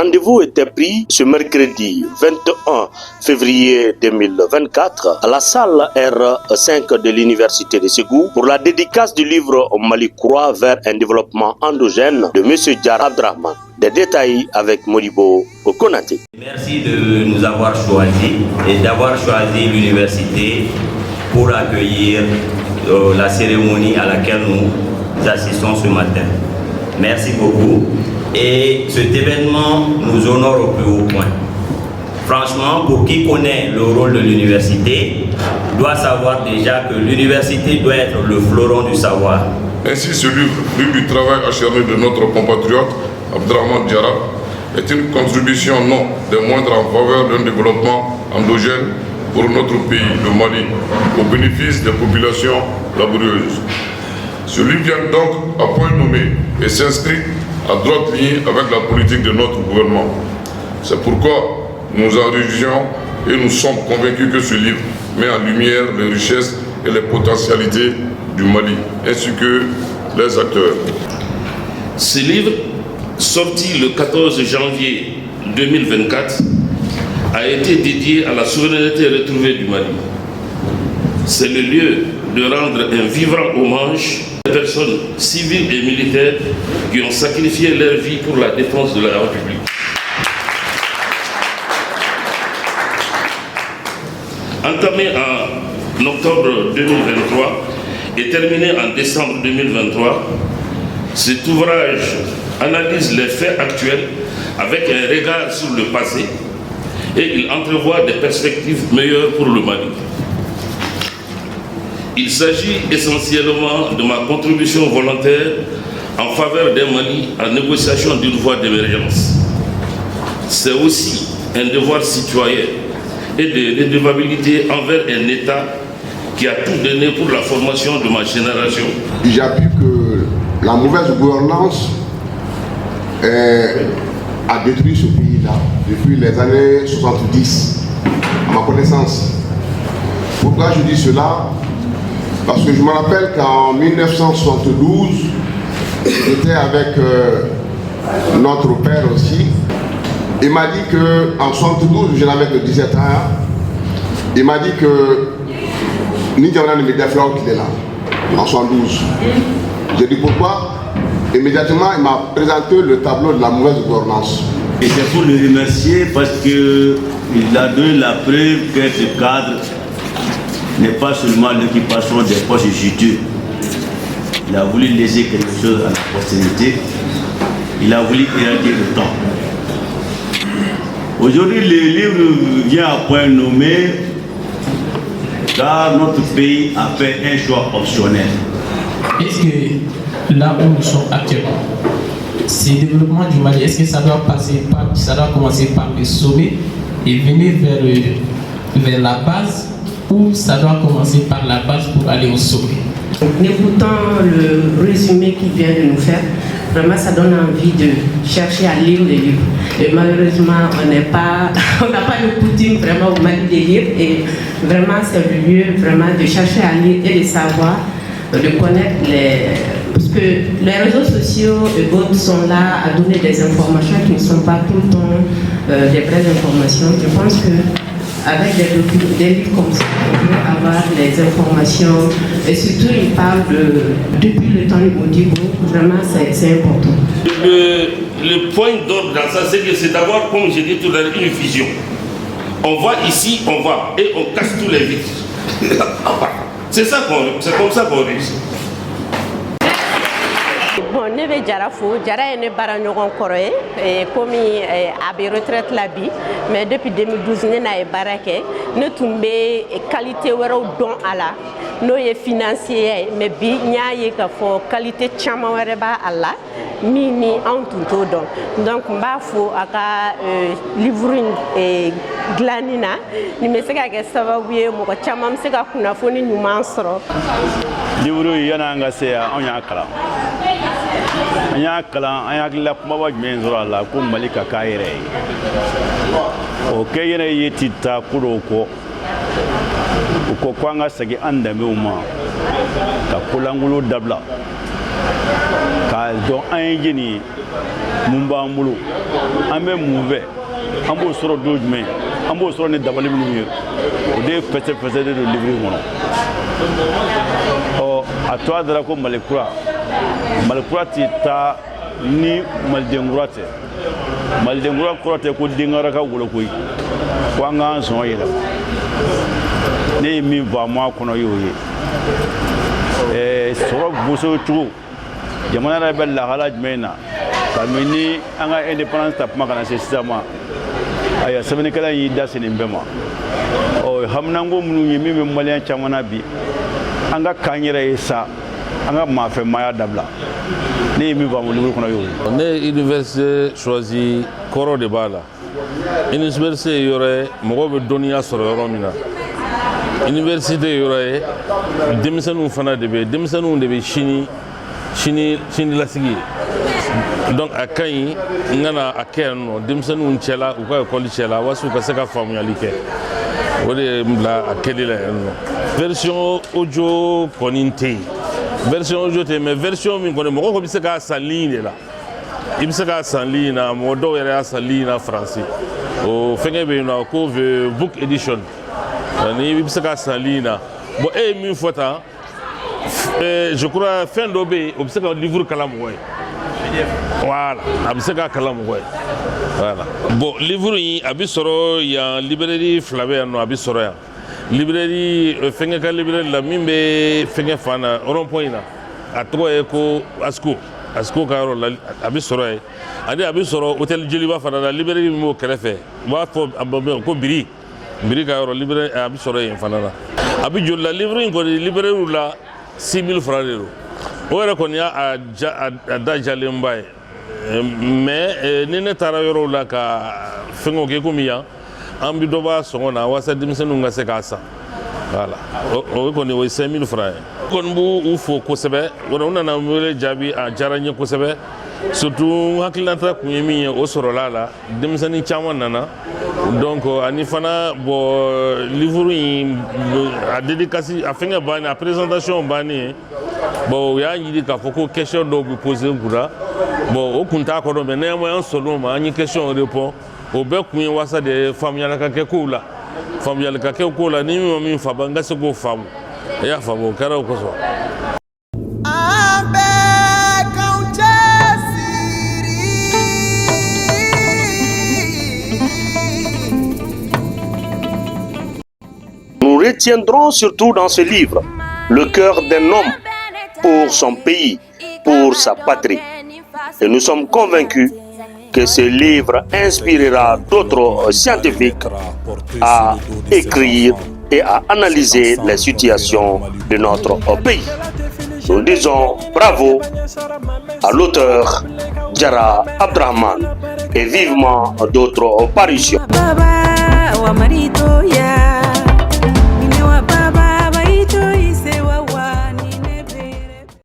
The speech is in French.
Rendez-vous était pris ce mercredi 21 février 2024 à la salle R5 de l'Université de Ségou pour la dédicace du livre Mali croit vers un développement endogène de M. Diarra Abdrahmane. Des détails avec Modibo Konaté. Merci de nous avoir choisis et d'avoir choisi l'université pour accueillir la cérémonie à laquelle nous assistons ce matin. Merci beaucoup. Et cet événement nous honore au plus haut point. Franchement, pour qui connaît le rôle de l'université, doit savoir déjà que l'université doit être le fleuron du savoir. Ainsi, ce livre, fruit du travail acharné de notre compatriote Abdrahmane Diarra, est une contribution non des moindres en faveur d'un développement endogène pour notre pays, le Mali, au bénéfice des populations laborieuses. Ce livre vient donc à point nommé et s'inscrit à droite ligne avec la politique de notre gouvernement. C'est pourquoi nous nous en réjouissons et nous sommes convaincus que ce livre met en lumière les richesses et les potentialités du Mali, ainsi que les acteurs. Ce livre, sorti le 14 janvier 2024, a été dédié à la souveraineté retrouvée du Mali. C'est le lieu de rendre un vibrant hommage aux personnes civiles et militaires qui ont sacrifié leur vie pour la défense de la République. Entamé en octobre 2023 et terminé en décembre 2023, cet ouvrage analyse les faits actuels avec un regard sur le passé et il entrevoit des perspectives meilleures pour le Mali. Il s'agit essentiellement de ma contribution volontaire en faveur d'un Mali en négociation d'une voie d'émergence. C'est aussi un devoir citoyen et de redevabilité envers un État qui a tout donné pour la formation de ma génération. J'appuie que la mauvaise gouvernance a détruit ce pays-là depuis les années 70, à ma connaissance. Pourquoi je dis cela? Parce que je me rappelle qu'en 1972, j'étais avec notre père aussi. Il m'a dit qu'en 1972, je n'avais que 17 ans, il m'a dit que Nidjawana ne me déflore qu'il est là, en 1972. J'ai dit pourquoi? Immédiatement, il m'a présenté le tableau de la mauvaise gouvernance. Et c'est pour le remercier parce qu'il a donné la preuve que ce cadre n'est pas seulement l'occupation des postes juteux. Il a voulu laisser quelque chose à la postérité. Il a voulu éradiquer le temps. Aujourd'hui, le livre vient à point nommé car notre pays a fait un choix optionnel. Est-ce que là où nous sommes actuellement, ce développement du Mali, est-ce que ça doit commencer par le sommet et venir vers la base, ou ça doit commencer par la base pour aller au sommet? En écoutant le résumé qu'il vient de nous faire, vraiment ça donne envie de chercher à lire les livres. Et malheureusement, on n'a pas de coutume vraiment au Mali des livres, et vraiment c'est le lieu vraiment de chercher à lire et de savoir, de connaître parce que les réseaux sociaux et autres sont là à donner des informations qui ne sont pas tout le temps des vraies informations. Je pense que avec des livres comme ça, on peut avoir les informations, et surtout il parle depuis le temps du Modibo, vraiment c'est important. Le point d'ordre dans ça, c'est que c'est d'abord, comme j'ai dit tout à l'heure, une vision. On va ici, on va, et on casse tous les vitres. C'est comme ça qu'on réussit. Bon, ne bɛ Jara fo, Jara ye ne baara ɲɔgɔn kɔrɔ ye, komi a bɛ retraite la bi, mais depuis 2012 ne n'a ye baara kɛ, ne tun bɛ qualité wɛrɛw dɔn a la, n'o ye financier ye, mais bi n y'a ye k'a fɔ qualité caman wɛrɛ b'a a la, min ni anw tun t'o dɔn. Donc n b'a fo a ka livre in dilanni na, nin bɛ se ka kɛ sababu ye mɔgɔ caman bɛ se ka kunnafoni ɲuman sɔrɔ. Livre in yan'an ka se yan, anw y'a kalan. An y'a kalan, an hakilila kumaba jumɛn sɔrɔ a la ko Mali ka k'a yɛrɛ ye. O kɛ yɛrɛ ye ti taa ko dɔw kɔ. U ko k'an ka segin an danbew ma, ka kolankolon dabila. k'a dɔn an ye jeni ye mun b'an bolo an bɛ mun fɛ an b'o sɔrɔ don jumɛn an b'o sɔrɔ ni dabali minnu ye o de fɛsɛfɛsɛlen don livre in kɔnɔ a to a dara ko Malikura ti taa ni maliden kura tɛ maliden kura kɔrɔ tɛ ko den wɛrɛ ka wolo koyi ko an k'an sɔn yɛlɛma ne ye min faamu a kɔnɔ y'o ye sɔrɔ boso cogo jamana yɛrɛ bɛ lahala jumɛn na kabini ni an ka indépendance ta kuma kana se sisan ma ayiwa sɛbɛnnikɛla y'i da se nin bɛɛ ma haminanko minnu ye min bɛ maliyɛn caman na bi an ka k'an yɛrɛ ye sa an ka maafɛmaya dabila ne ye min faamu livre kɔnɔ y'o ye. Ne ye université choisi kɔrɔ de b'a la université ye yɔrɔ ye mɔgɔw bɛ dɔnniya sɔrɔ yɔrɔ min na université ye yɔrɔ ye denmisɛnninw fana de bɛ denmisɛnninw de bɛ sini lasigi ye donc a ka ɲi n kana a kɛ yan nɔ denmisɛnninw cɛla u ka école cɛla walasa u ka se ka faamuyali kɛ o de ye n bila a kɛli la yan nɔ version audio kɔni tɛ yen version audio tɛ yen mais version min kɔni mɔgɔ ko bɛ se k'a san ligne de la i bɛ se k'a san ligne na mɔgɔ dɔw yɛrɛ y'a san ligne na français o fɛnkɛ bɛ yen nɔ ko book edition ni i bɛ se k'a san ligne na bon e ye min fɔ tan je crois fɛn dɔ bɛ yen o bɛ se ka livre kalan mɔgɔ ye voilà a bɛ se k'a kalan mɔgɔ ye voilà bon livre in a bɛ sɔrɔ yan librairie fila bɛ yan nɔ a bɛ sɔrɔ yan librairie fɛnkɛ ka librairie la min bɛ fɛnkɛ fan na rond point in na a tɔgɔ ye ko ASCO ka yɔrɔ la a bɛ sɔrɔ yen ani a bɛ sɔrɔ hôtel Joliba fana na librairie min b'o kɛrɛfɛ u b'a fɔ ko biri ka yɔrɔ librairie a bɛ sɔrɔ yen fana na a bɛ joli la livre in kɔni librairie la 6000 francs de don o yɛrɛ kɔni y'a da jalenba ye mais ni ne taara yɔrɔw la ka fɛngɛw kɛ komi yan an bɛ dɔ b'a sɔngɔ na walasa denmisɛnninw ka se k'a san voilà o kɔni o ye 5000 francs ye kɔni b'u fo kosɛbɛ u nana n wele jaabi a diyara n ye kosɛbɛ surtout hakilinata kun ye min ye o sɔrɔla a la denmisɛnnin caman nana donc ani fana bon livre in a dédicace a fɛngɛ bannen a présentation bannen bon u y'a ɲini k'a fɔ ko question dɔw bɛ poser n kunna bon o kun t'a kɔnɔ mais nɛɛma an sɔnn'o ma an ye question répond o bɛɛ kun ye walasa de faamuyali ka kɛ kow la faamuyali ka kɛ kow la ni min ma min faamu n ka se k'o faamu i y'a faamu o kɛra o kosɔn. Nous retiendrons surtout dans ce livre le cœur d'un homme pour son pays, pour sa patrie. Et nous sommes convaincus que ce livre inspirera d'autres scientifiques à écrire et à analyser les situations de notre pays. Nous disons bravo à l'auteur Jara Abdrahman et vivement d'autres parutions.